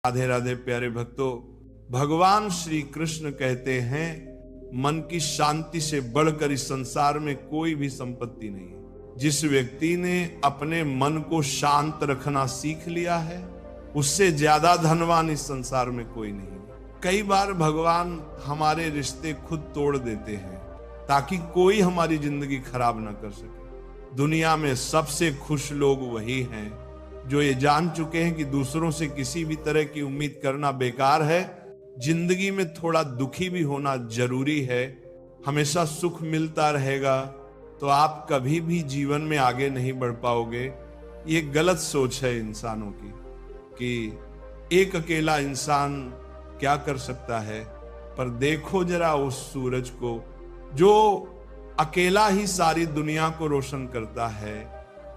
राधे राधे प्यारे भक्तों, भगवान श्री कृष्ण कहते हैं मन की शांति से बढ़कर इस संसार में कोई भी संपत्ति नहीं है। जिस व्यक्ति ने अपने मन को शांत रखना सीख लिया है उससे ज्यादा धनवान इस संसार में कोई नहीं है। कई बार भगवान हमारे रिश्ते खुद तोड़ देते हैं ताकि कोई हमारी जिंदगी खराब ना कर सके। दुनिया में सबसे खुश लोग वही हैं जो ये जान चुके हैं कि दूसरों से किसी भी तरह की उम्मीद करना बेकार है। जिंदगी में थोड़ा दुखी भी होना जरूरी है। हमेशा सुख मिलता रहेगा तो आप कभी भी जीवन में आगे नहीं बढ़ पाओगे। ये गलत सोच है इंसानों की कि एक अकेला इंसान क्या कर सकता है। पर देखो जरा उस सूरज को जो अकेला ही सारी दुनिया को रोशन करता है।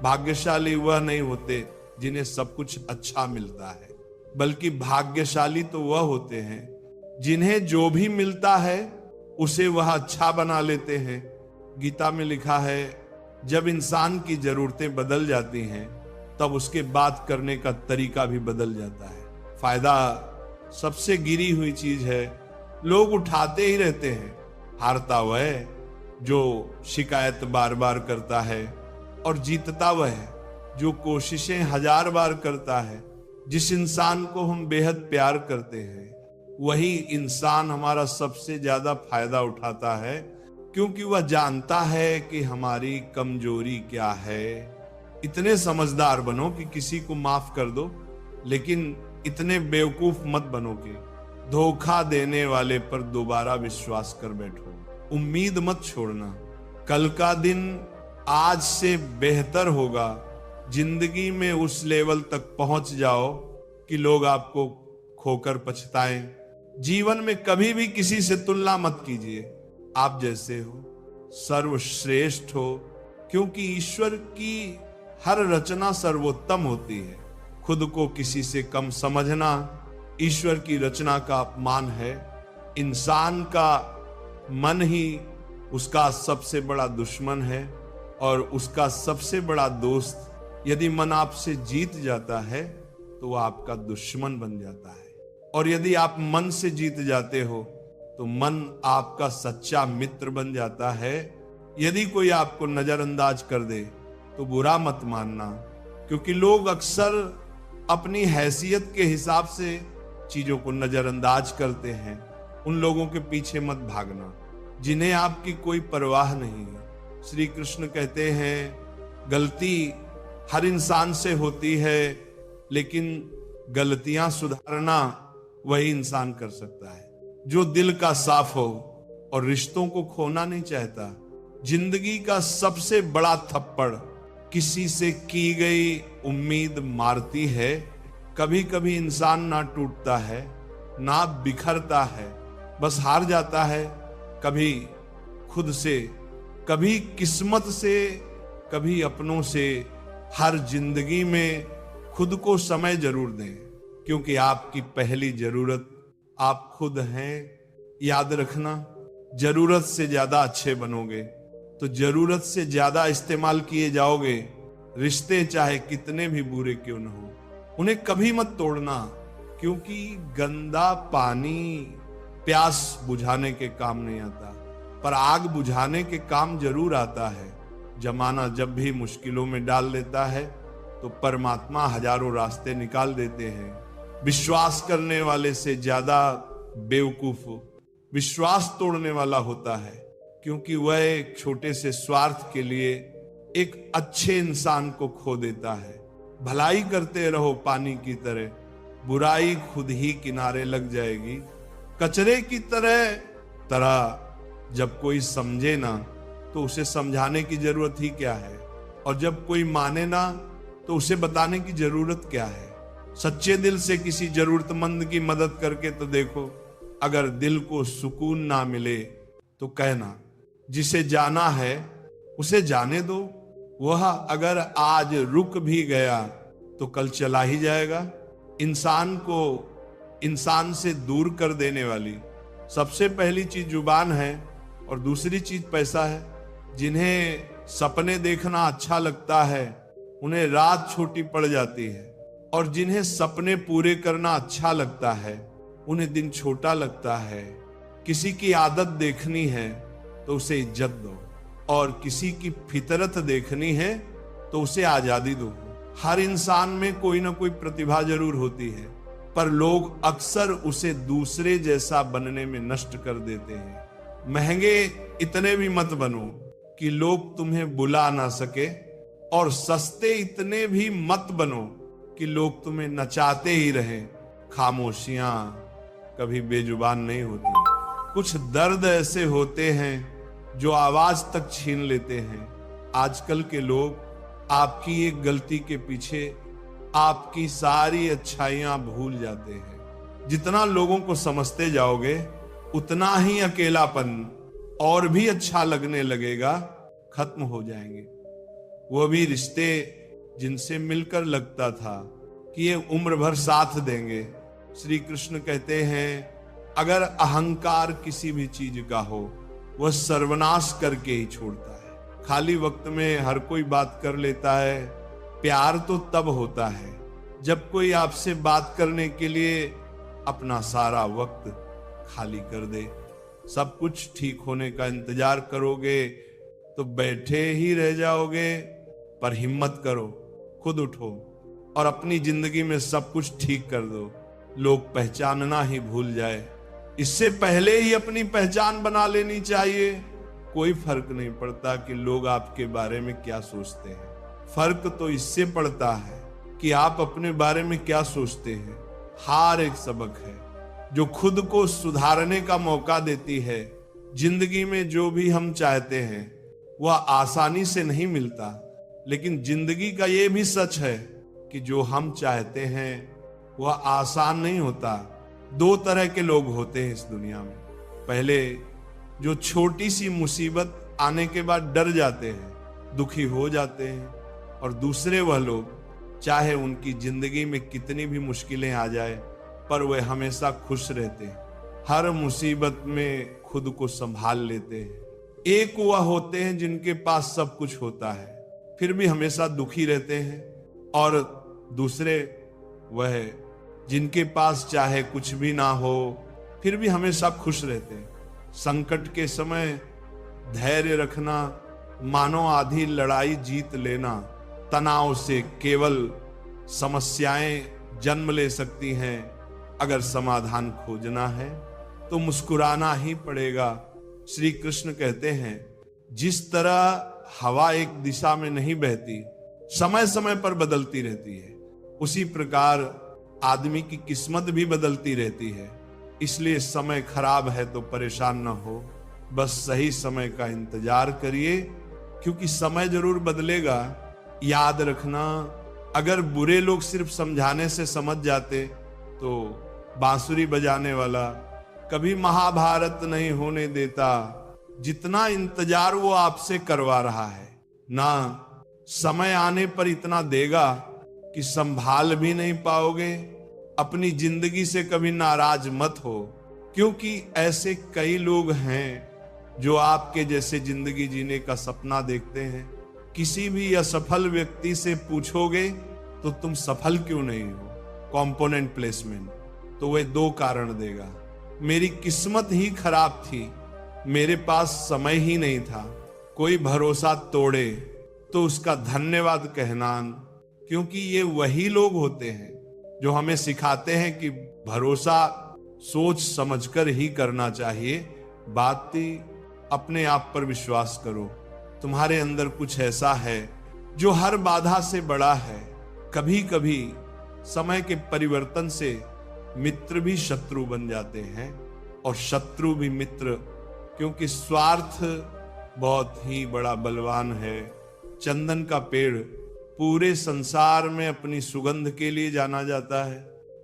भाग्यशाली वह नहीं होते जिन्हें सब कुछ अच्छा मिलता है, बल्कि भाग्यशाली तो वह होते हैं जिन्हें जो भी मिलता है उसे वह अच्छा बना लेते हैं। गीता में लिखा है जब इंसान की जरूरतें बदल जाती हैं तब उसके बात करने का तरीका भी बदल जाता है। फायदा सबसे गिरी हुई चीज है, लोग उठाते ही रहते हैं। हारता वह है जो शिकायत बार बार करता है और जीतता वह है जो कोशिशें 1000 बार करता है। जिस इंसान को हम बेहद प्यार करते हैं वही इंसान हमारा सबसे ज्यादा फायदा उठाता है, क्योंकि वह जानता है कि हमारी कमजोरी क्या है। इतने समझदार बनो कि किसी को माफ कर दो, लेकिन इतने बेवकूफ मत बनो कि धोखा देने वाले पर दोबारा विश्वास कर बैठो। उम्मीद मत छोड़ना, कल का दिन आज से बेहतर होगा। जिंदगी में उस लेवल तक पहुंच जाओ कि लोग आपको खोकर पछताएं। जीवन में कभी भी किसी से तुलना मत कीजिए। आप जैसे हो सर्वश्रेष्ठ हो, क्योंकि ईश्वर की हर रचना सर्वोत्तम होती है। खुद को किसी से कम समझना ईश्वर की रचना का अपमान है। इंसान का मन ही उसका सबसे बड़ा दुश्मन है और उसका सबसे बड़ा दोस्त। यदि मन आपसे जीत जाता है तो वह आपका दुश्मन बन जाता है, और यदि आप मन से जीत जाते हो तो मन आपका सच्चा मित्र बन जाता है। यदि कोई आपको नजरअंदाज कर दे तो बुरा मत मानना, क्योंकि लोग अक्सर अपनी हैसियत के हिसाब से चीजों को नजरअंदाज करते हैं। उन लोगों के पीछे मत भागना जिन्हें आपकी कोई परवाह नहीं है। श्री कृष्ण कहते हैं गलती हर इंसान से होती है, लेकिन गलतियां सुधारना वही इंसान कर सकता है जो दिल का साफ हो और रिश्तों को खोना नहीं चाहता। जिंदगी का सबसे बड़ा थप्पड़ किसी से की गई उम्मीद मारती है। कभी कभी इंसान ना टूटता है ना बिखरता है, बस हार जाता है। कभी खुद से, कभी किस्मत से, कभी अपनों से। हर जिंदगी में खुद को समय जरूर दें, क्योंकि आपकी पहली जरूरत आप खुद हैं। याद रखना, जरूरत से ज्यादा अच्छे बनोगे तो जरूरत से ज्यादा इस्तेमाल किए जाओगे। रिश्ते चाहे कितने भी बुरे क्यों न हो, उन्हें कभी मत तोड़ना, क्योंकि गंदा पानी प्यास बुझाने के काम नहीं आता, पर आग बुझाने के काम जरूर आता है। जमाना जब भी मुश्किलों में डाल देता है तो परमात्मा हजारों रास्ते निकाल देते हैं। विश्वास करने वाले से ज्यादा बेवकूफ विश्वास तोड़ने वाला होता है, क्योंकि वह एक छोटे से स्वार्थ के लिए एक अच्छे इंसान को खो देता है। भलाई करते रहो पानी की तरह, बुराई खुद ही किनारे लग जाएगी। कचरे की तरह जब कोई समझे ना तो उसे समझाने की जरूरत ही क्या है, और जब कोई माने ना तो उसे बताने की जरूरत क्या है। सच्चे दिल से किसी जरूरतमंद की मदद करके तो देखो। अगर दिल को सुकून ना मिले तो कहना, जिसे जाना है उसे जाने दो। वह अगर आज रुक भी गया तो कल चला ही जाएगा। इंसान को इंसान से दूर कर देने वाली सबसे पहली चीज जुबान है और दूसरी चीज पैसा है। जिन्हें सपने देखना अच्छा लगता है उन्हें रात छोटी पड़ जाती है, और जिन्हें सपने पूरे करना अच्छा लगता है, उन्हें दिन छोटा लगता है। किसी की आदत देखनी है तो उसे इज्जत दो, और किसी की फितरत देखनी है तो उसे आजादी दो। हर इंसान में कोई ना कोई प्रतिभा जरूर होती है, पर लोग अक्सर उसे दूसरे जैसा बनने में नष्ट कर देते हैं। महंगे इतने भी मत बनो कि लोग तुम्हें बुला ना सके, और सस्ते इतने भी मत बनो कि लोग तुम्हें नचाते ही रहें। खामोशियां कभी बेजुबान नहीं होती। कुछ दर्द ऐसे होते हैं जो आवाज तक छीन लेते हैं। आजकल के लोग आपकी एक गलती के पीछे आपकी सारी अच्छाइयां भूल जाते हैं। जितना लोगों को समझते जाओगे, उतना ही अकेलापन और भी अच्छा लगने लगेगा, खत्म हो जाएंगे। वो भी रिश्ते जिनसे मिलकर लगता था कि ये उम्र भर साथ देंगे। श्री कृष्ण कहते हैं, अगर अहंकार किसी भी चीज का हो, वह सर्वनाश करके ही छोड़ता है। खाली वक्त में हर कोई बात कर लेता है। प्यार तो तब होता है जब कोई आपसे बात करने के लिए अपना सारा वक्त खाली कर दे। सब कुछ ठीक होने का इंतजार करोगे तो बैठे ही रह जाओगे। पर हिम्मत करो, खुद उठो और अपनी जिंदगी में सब कुछ ठीक कर दो। लोग पहचानना ही भूल जाए, इससे पहले ही अपनी पहचान बना लेनी चाहिए। कोई फर्क नहीं पड़ता कि लोग आपके बारे में क्या सोचते हैं। फर्क तो इससे पड़ता है कि आप अपने बारे में क्या सोचते हैं। हार एक सबक है जो खुद को सुधारने का मौका देती है। जिंदगी में जो भी हम चाहते हैं वह आसानी से नहीं मिलता, लेकिन जिंदगी का यह भी सच है कि जो हम चाहते हैं वह आसान नहीं होता। दो तरह के लोग होते हैं इस दुनिया में। पहले जो छोटी सी मुसीबत आने के बाद डर जाते हैं, दुखी हो जाते हैं, और दूसरे वह लोग चाहे उनकी जिंदगी में कितनी भी मुश्किलें आ जाए पर वे हमेशा खुश रहते हैं, हर मुसीबत में खुद को संभाल लेते हैं। एक वह होते हैं जिनके पास सब कुछ होता है फिर भी हमेशा दुखी रहते हैं, और दूसरे वह जिनके पास चाहे कुछ भी ना हो फिर भी हमेशा खुश रहते हैं। संकट के समय धैर्य रखना मानो आधी लड़ाई जीत लेना। तनाव से केवल समस्याएं जन्म ले सकती हैं। अगर समाधान खोजना है तो मुस्कुराना ही पड़ेगा। श्री कृष्ण कहते हैं, जिस तरह हवा एक दिशा में नहीं बहती, समय समय पर बदलती रहती है, उसी प्रकार आदमी की किस्मत भी बदलती रहती है। इसलिए समय खराब है तो परेशान न हो, बस सही समय का इंतजार करिए, क्योंकि समय जरूर बदलेगा। याद रखना, अगर बुरे लोग सिर्फ समझाने से समझ जाते तो बांसुरी बजाने वाला कभी महाभारत नहीं होने देता। जितना इंतजार वो आपसे करवा रहा है ना, समय आने पर इतना देगा कि संभाल भी नहीं पाओगे। अपनी जिंदगी से कभी नाराज मत हो, क्योंकि ऐसे कई लोग हैं जो आपके जैसे जिंदगी जीने का सपना देखते हैं। किसी भी असफल व्यक्ति से पूछोगे तो तुम सफल क्यों नहीं हो, कंपोनेंट प्लेसमेंट, तो वह दो कारण देगा। मेरी किस्मत ही खराब थी, मेरे पास समय ही नहीं था। कोई भरोसा तोड़े तो उसका धन्यवाद कहना, क्योंकि ये वही लोग होते हैं जो हमें सिखाते हैं कि भरोसा सोच समझकर ही करना चाहिए। बात थी, अपने आप पर विश्वास करो। तुम्हारे अंदर कुछ ऐसा है जो हर बाधा से बड़ा है। कभी कभी समय के परिवर्तन से मित्र भी शत्रु बन जाते हैं और शत्रु भी मित्र, क्योंकि स्वार्थ बहुत ही बड़ा बलवान है। चंदन का पेड़ पूरे संसार में अपनी सुगंध के लिए जाना जाता है,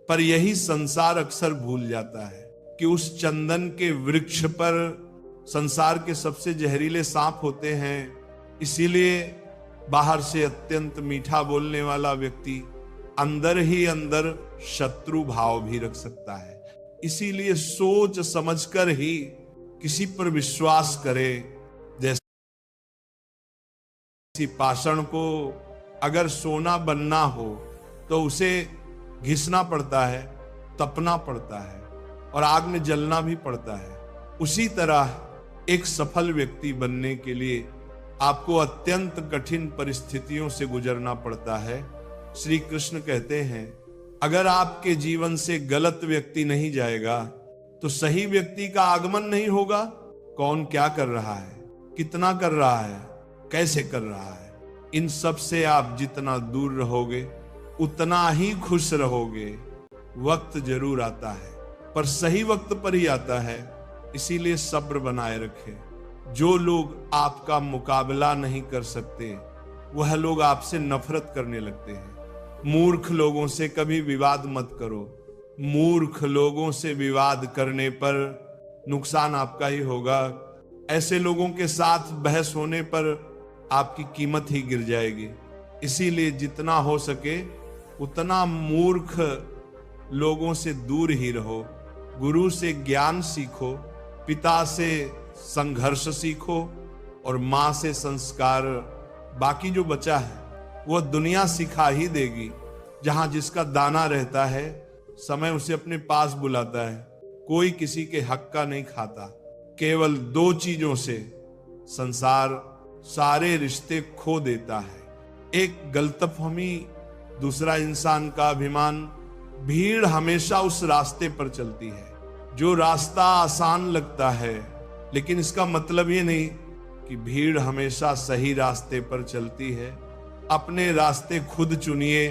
पर यही संसार अक्सर भूल जाता है कि उस चंदन के वृक्ष पर संसार के सबसे जहरीले सांप होते हैं। इसीलिए बाहर से अत्यंत मीठा बोलने वाला व्यक्ति अंदर ही अंदर शत्रु भाव भी रख सकता है। इसीलिए सोच समझकर ही किसी पर विश्वास करे। जैसे पाषाण को अगर सोना बनना हो तो उसे घिसना पड़ता है, तपना पड़ता है और आग में जलना भी पड़ता है। उसी तरह एक सफल व्यक्ति बनने के लिए आपको अत्यंत कठिन परिस्थितियों से गुजरना पड़ता है। श्री कृष्ण कहते हैं, अगर आपके जीवन से गलत व्यक्ति नहीं जाएगा तो सही व्यक्ति का आगमन नहीं होगा। कौन क्या कर रहा है, कितना कर रहा है, कैसे कर रहा है, इन सब से आप जितना दूर रहोगे उतना ही खुश रहोगे। वक्त जरूर आता है पर सही वक्त पर ही आता है, इसीलिए सब्र बनाए रखें। जो लोग आपका मुकाबला नहीं कर सकते वह लोग आपसे नफरत करने लगते हैं। मूर्ख लोगों से कभी विवाद मत करो। मूर्ख लोगों से विवाद करने पर नुकसान आपका ही होगा। ऐसे लोगों के साथ बहस होने पर आपकी कीमत ही गिर जाएगी। इसीलिए जितना हो सके उतना मूर्ख लोगों से दूर ही रहो। गुरु से ज्ञान सीखो, पिता से संघर्ष सीखो और माँ से संस्कार। बाकी जो बचा है वह दुनिया सिखा ही देगी। जहां जिसका दाना रहता है समय उसे अपने पास बुलाता है। कोई किसी के हक का नहीं खाता। केवल दो चीजों से संसार सारे रिश्ते खो देता है, एक गलतफहमी, दूसरा इंसान का अभिमान। भीड़ हमेशा उस रास्ते पर चलती है जो रास्ता आसान लगता है, लेकिन इसका मतलब ये नहीं कि भीड़ हमेशा सही रास्ते पर चलती है। अपने रास्ते खुद चुनिए,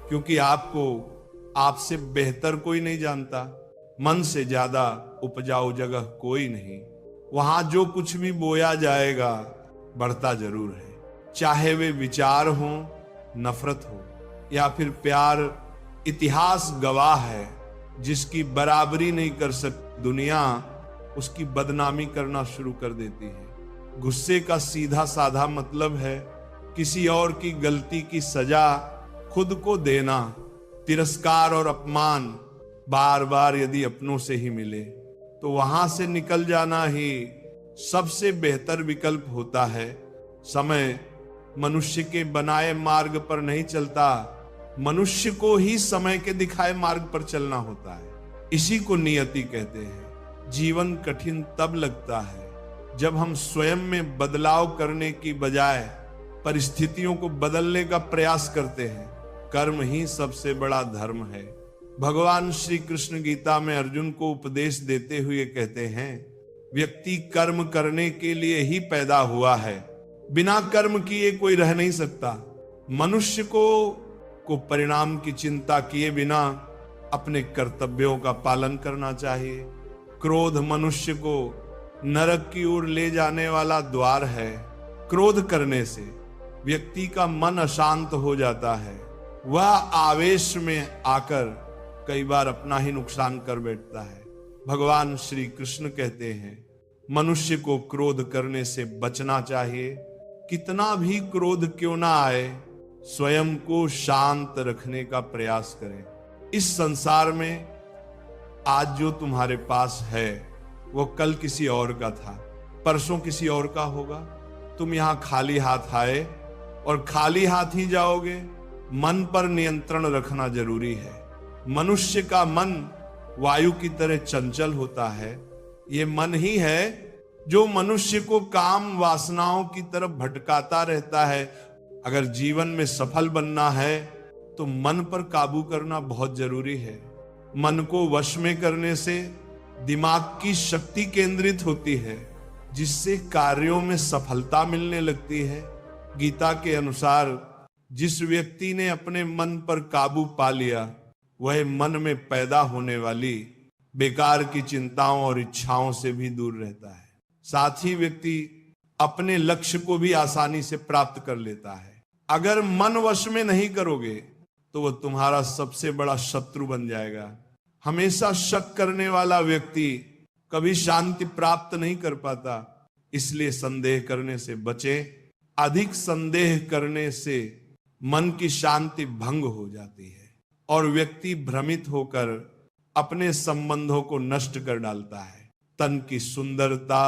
क्योंकि आपको आपसे बेहतर कोई नहीं जानता। मन से ज्यादा उपजाऊ जगह कोई नहीं। वहां जो कुछ भी बोया जाएगा बढ़ता जरूर है, चाहे वे विचार हो, नफरत हो या फिर प्यार। इतिहास गवाह है, जिसकी बराबरी नहीं कर सकती दुनिया उसकी बदनामी करना शुरू कर देती है। गुस्से का सीधा साधा मतलब है किसी और की गलती की सजा खुद को देना। तिरस्कार और अपमान बार बार यदि अपनों से ही मिले तो वहां से निकल जाना ही सबसे बेहतर विकल्प होता है। समय मनुष्य के बनाए मार्ग पर नहीं चलता, मनुष्य को ही समय के दिखाए मार्ग पर चलना होता है। इसी को नियति कहते हैं। जीवन कठिन तब लगता है जब हम स्वयं में बदलाव करने की बजाय परिस्थितियों को बदलने का प्रयास करते हैं। कर्म ही सबसे बड़ा धर्म है। भगवान श्री कृष्ण गीता में अर्जुन को उपदेश देते हुए कहते हैं, व्यक्ति कर्म करने के लिए ही पैदा हुआ है, बिना कर्म किए कोई रह नहीं सकता। मनुष्य को परिणाम की चिंता किए बिना अपने कर्तव्यों का पालन करना चाहिए। क्रोध मनुष्य को नरक की ओर ले जाने वाला द्वार है। क्रोध करने से व्यक्ति का मन अशांत हो जाता है। वह आवेश में आकर कई बार अपना ही नुकसान कर बैठता है। भगवान श्री कृष्ण कहते हैं, मनुष्य को क्रोध करने से बचना चाहिए। कितना भी क्रोध क्यों ना आए, स्वयं को शांत रखने का प्रयास करें। इस संसार में आज जो तुम्हारे पास है वो कल किसी और का था, परसों किसी और का होगा। तुम यहां खाली हाथ आए और खाली हाथ ही जाओगे। मन पर नियंत्रण रखना जरूरी है। मनुष्य का मन वायु की तरह चंचल होता है। ये मन ही है जो मनुष्य को काम वासनाओं की तरफ भटकाता रहता है। अगर जीवन में सफल बनना है तो मन पर काबू करना बहुत जरूरी है। मन को वश में करने से दिमाग की शक्ति केंद्रित होती है, जिससे कार्यों में सफलता मिलने लगती है। गीता के अनुसार जिस व्यक्ति ने अपने मन पर काबू पा लिया वह मन में पैदा होने वाली बेकार की चिंताओं और इच्छाओं से भी दूर रहता है। साथ ही व्यक्ति अपने लक्ष्य को भी आसानी से प्राप्त कर लेता है। अगर मन वश में नहीं करोगे तो वह तुम्हारा सबसे बड़ा शत्रु बन जाएगा। हमेशा शक करने वाला व्यक्ति कभी शांति प्राप्त नहीं कर पाता। इसलिए संदेह करने से बचे। अधिक संदेह करने से मन की शांति भंग हो जाती है और व्यक्ति भ्रमित होकर अपने संबंधों को नष्ट कर डालता है। तन की सुंदरता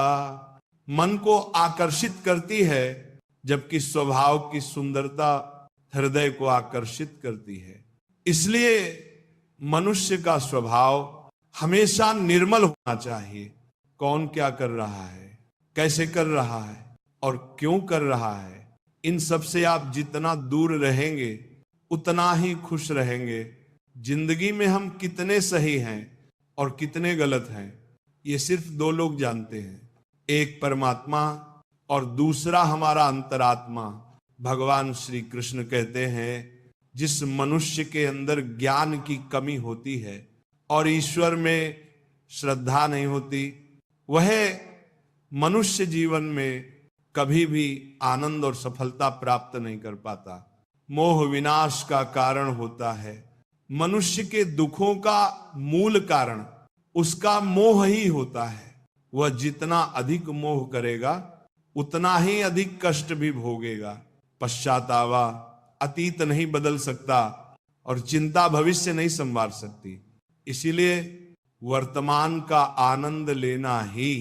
मन को आकर्षित करती है, जबकि स्वभाव की सुंदरता हृदय को आकर्षित करती है। इसलिए मनुष्य का स्वभाव हमेशा निर्मल होना चाहिए। कौन क्या कर रहा है, कैसे कर रहा है और क्यों कर रहा है, इन सब से आप जितना दूर रहेंगे उतना ही खुश रहेंगे। जिंदगी में हम कितने सही हैं और कितने गलत हैं, ये सिर्फ दो लोग जानते हैं, एक परमात्मा और दूसरा हमारा अंतरात्मा। भगवान श्री कृष्ण कहते हैं जिस मनुष्य के अंदर ज्ञान की कमी होती है और ईश्वर में श्रद्धा नहीं होती, वह मनुष्य जीवन में कभी भी आनंद और सफलता प्राप्त नहीं कर पाता। मोह विनाश का कारण होता है। मनुष्य के दुखों का मूल कारण उसका मोह ही होता है। वह जितना अधिक मोह करेगा उतना ही अधिक कष्ट भी भोगेगा। पश्चातावा, अतीत नहीं बदल सकता और चिंता भविष्य नहीं संवार सकती। इसीलिए वर्तमान का आनंद लेना ही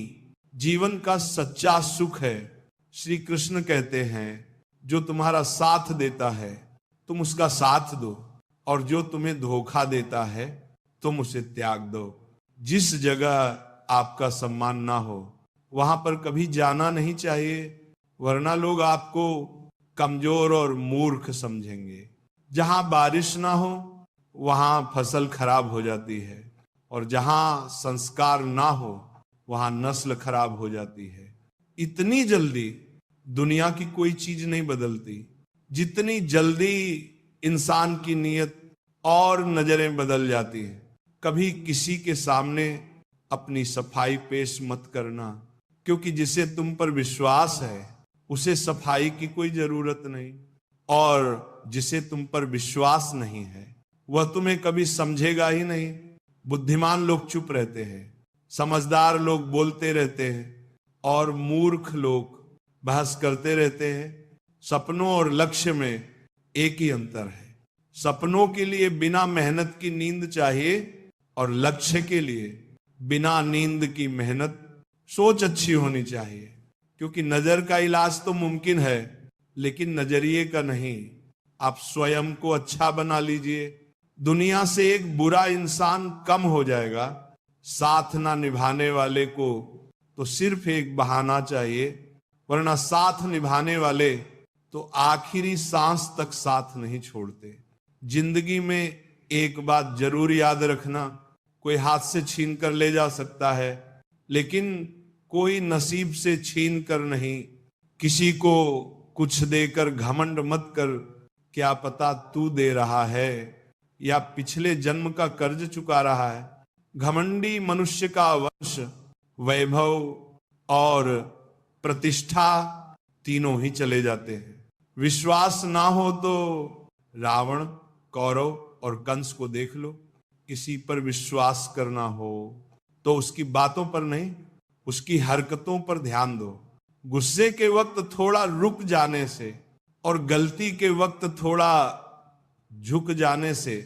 जीवन का सच्चा सुख है। श्री कृष्ण कहते हैं जो तुम्हारा साथ देता है तुम उसका साथ दो, और जो तुम्हें धोखा देता है तुम उसे त्याग दो। जिस जगह आपका सम्मान ना हो वहां पर कभी जाना नहीं चाहिए, वरना लोग आपको कमजोर और मूर्ख समझेंगे। जहां बारिश ना हो वहां फसल खराब हो जाती है, और जहां संस्कार ना हो वहां नस्ल खराब हो जाती है। इतनी जल्दी दुनिया की कोई चीज नहीं बदलती जितनी जल्दी इंसान की नीयत और नजरें बदल जाती हैं। कभी किसी के सामने अपनी सफाई पेश मत करना, क्योंकि जिसे तुम पर विश्वास है उसे सफाई की कोई जरूरत नहीं, और जिसे तुम पर विश्वास नहीं है वह तुम्हें कभी समझेगा ही नहीं। बुद्धिमान लोग चुप रहते हैं, समझदार लोग बोलते रहते हैं, और मूर्ख लोग बहस करते रहते हैं। सपनों और लक्ष्य में एक ही अंतर है। सपनों के लिए बिना मेहनत की नींद चाहिए, और लक्ष्य के लिए बिना नींद की मेहनत, सोच अच्छी होनी चाहिए। क्योंकि नजर का इलाज तो मुमकिन है, लेकिन नजरिए का नहीं। आप स्वयं को अच्छा बना लीजिए, दुनिया से एक बुरा इंसान कम हो जाएगा। साथ ना निभाने वाले को तो सिर्फ एक बहाना चाहिए, वरना साथ निभाने वाले तो आखिरी सांस तक साथ नहीं छोड़ते। जिंदगी में एक बात जरूर याद रखना, कोई हाथ से छीन कर ले जा सकता है, लेकिन कोई नसीब से छीन कर नहीं। किसी को कुछ देकर घमंड मत कर, क्या पता तू दे रहा है या पिछले जन्म का कर्ज चुका रहा है। घमंडी मनुष्य का वंश, वैभव और प्रतिष्ठा तीनों ही चले जाते हैं। विश्वास ना हो तो रावण, कौरव और कंस को देख लो। किसी पर विश्वास करना हो तो उसकी बातों पर नहीं, उसकी हरकतों पर ध्यान दो। गुस्से के वक्त थोड़ा रुक जाने से और गलती के वक्त थोड़ा झुक जाने से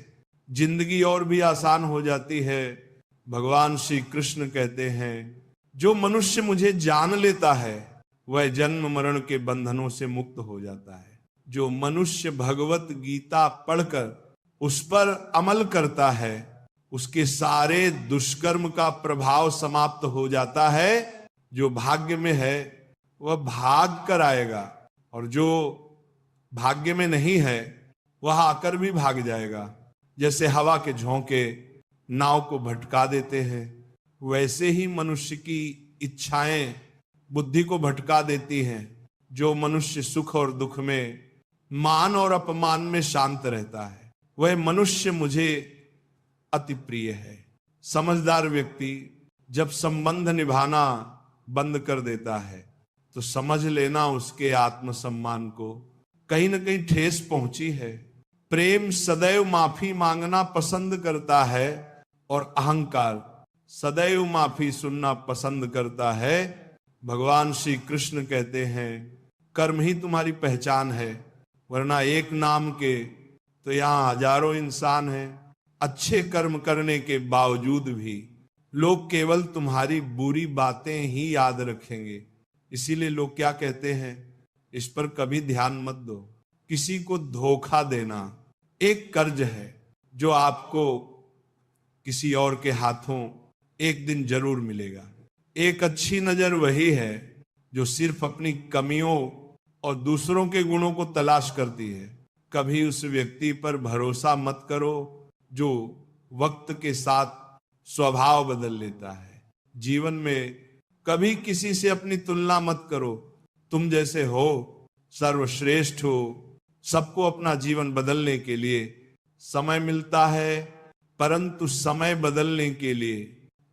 जिंदगी और भी आसान हो जाती है। भगवान श्री कृष्ण कहते हैं जो मनुष्य मुझे जान लेता है वह जन्म मरण के बंधनों से मुक्त हो जाता है। जो मनुष्य भगवत गीता पढ़कर उस पर अमल करता है उसके सारे दुष्कर्म का प्रभाव समाप्त हो जाता है। जो भाग्य में है वह भाग कर आएगा, और जो भाग्य में नहीं है वह आकर भी भाग जाएगा। जैसे हवा के झोंके नाव को भटका देते हैं, वैसे ही मनुष्य की इच्छाएं बुद्धि को भटका देती हैं। जो मनुष्य सुख और दुख में, मान और अपमान में शांत रहता है वह मनुष्य मुझे अति प्रिय है। समझदार व्यक्ति जब संबंध निभाना बंद कर देता है तो समझ लेना उसके आत्मसम्मान को कहीं न कहीं ठेस पहुंची है। प्रेम सदैव माफी मांगना पसंद करता है और अहंकार सदैव माफी सुनना पसंद करता है। भगवान श्री कृष्ण कहते हैं कर्म ही तुम्हारी पहचान है, वरना एक नाम के तो यहाँ हजारों इंसान हैं। अच्छे कर्म करने के बावजूद भी लोग केवल तुम्हारी बुरी बातें ही याद रखेंगे। इसीलिए लोग क्या कहते हैं, इस पर कभी ध्यान मत दो। किसी को धोखा देना एक कर्ज है जो आपको किसी और के हाथों एक दिन जरूर मिलेगा। एक अच्छी नजर वही है जो सिर्फ अपनी कमियों और दूसरों के गुणों को तलाश करती है। कभी उस व्यक्ति पर भरोसा मत करो जो वक्त के साथ स्वभाव बदल लेता है। जीवन में कभी किसी से अपनी तुलना मत करो। तुम जैसे हो सर्वश्रेष्ठ हो। सबको अपना जीवन बदलने के लिए समय मिलता है, परंतु समय बदलने के लिए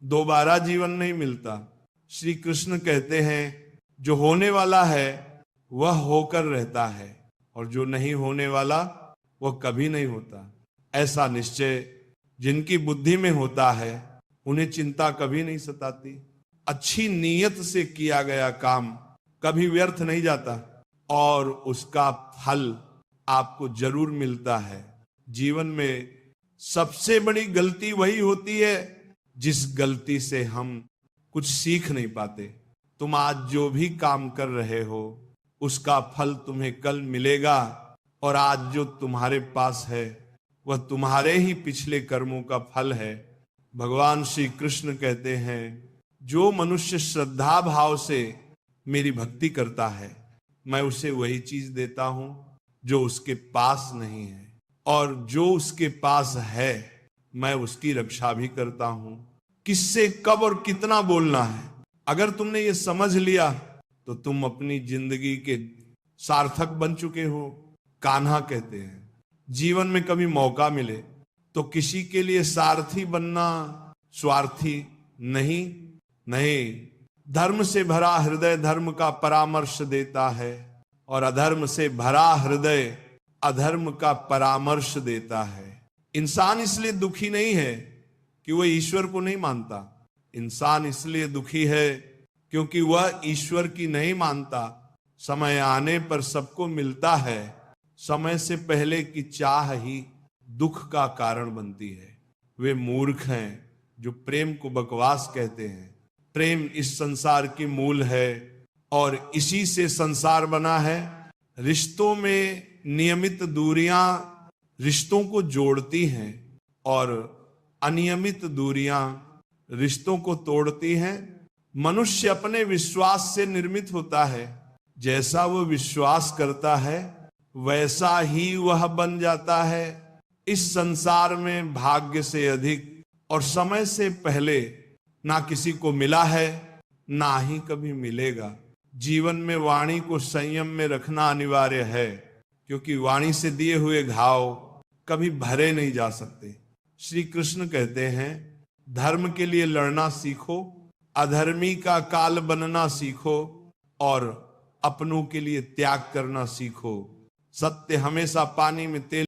दोबारा जीवन नहीं मिलता। श्री कृष्ण कहते हैं जो होने वाला है वह होकर रहता है और जो नहीं होने वाला वह कभी नहीं होता। ऐसा निश्चय जिनकी बुद्धि में होता है उन्हें चिंता कभी नहीं सताती। अच्छी नीयत से किया गया काम कभी व्यर्थ नहीं जाता और उसका फल आपको जरूर मिलता है। जीवन में सबसे बड़ी गलती वही होती है जिस गलती से हम कुछ सीख नहीं पाते। तुम आज जो भी काम कर रहे हो उसका फल तुम्हें कल मिलेगा और आज जो तुम्हारे पास है वह तुम्हारे ही पिछले कर्मों का फल है। भगवान श्री कृष्ण कहते हैं जो मनुष्य श्रद्धा भाव से मेरी भक्ति करता है मैं उसे वही चीज देता हूं जो उसके पास नहीं है, और जो उसके पास है मैं उसकी रक्षा भी करता हूं। किससे कब और कितना बोलना है, अगर तुमने ये समझ लिया तो तुम अपनी जिंदगी के सार्थक बन चुके हो। कान्हा कहते हैं जीवन में कभी मौका मिले तो किसी के लिए सारथी बनना स्वार्थी नहीं। धर्म से भरा हृदय धर्म का परामर्श देता है और अधर्म से भरा हृदय अधर्म का परामर्श देता है। इंसान इसलिए दुखी नहीं है कि वह ईश्वर को नहीं मानता। इंसान इसलिए दुखी है क्योंकि वह ईश्वर की नहीं मानता। समय आने पर सबको मिलता है, समय से पहले की चाह ही दुख का कारण बनती है। वे मूर्ख हैं जो प्रेम को बकवास कहते हैं। प्रेम इस संसार की मूल है और इसी से संसार बना है। रिश्तों में नियमित दूरियां रिश्तों को जोड़ती हैं और अनियमित दूरियां रिश्तों को तोड़ती हैं। मनुष्य अपने विश्वास से निर्मित होता है। जैसा वह विश्वास करता है वैसा ही वह बन जाता है। इस संसार में भाग्य से अधिक और समय से पहले ना किसी को मिला है ना ही कभी मिलेगा। जीवन में वाणी को संयम में रखना अनिवार्य है क्योंकि वाणी से दिए हुए घाव कभी भरे नहीं जा सकते। श्री कृष्ण कहते हैं धर्म के लिए लड़ना सीखो, अधर्मी का काल बनना सीखो और अपनों के लिए त्याग करना सीखो। सत्य हमेशा पानी में तेल